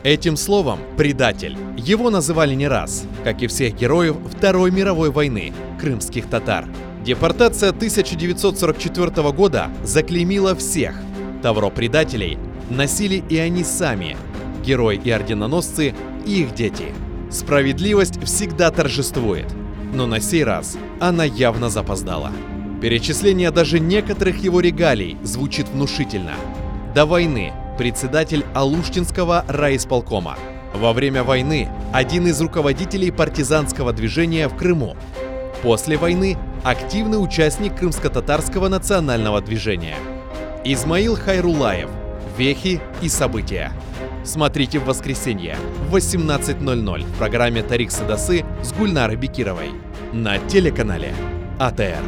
Этим словом «предатель» его называли не раз, как и всех героев Второй мировой войны – крымских татар. Депортация 1944 года заклеймила всех. Тавро предателей носили и они сами, герои и орденоносцы, и их дети. Справедливость всегда торжествует, но на сей раз она явно запоздала. Перечисление даже некоторых его регалий звучит внушительно. До войны председатель Алуштинского райисполкома. Во время войны один из руководителей партизанского движения в Крыму. После войны активный участник крымско-татарского национального движения. Измаил Хайрулаев. Вехи и события. Смотрите в воскресенье в 18:00 в программе «Тарих Садасы» с Гульнарой Бекировой на телеканале АТР.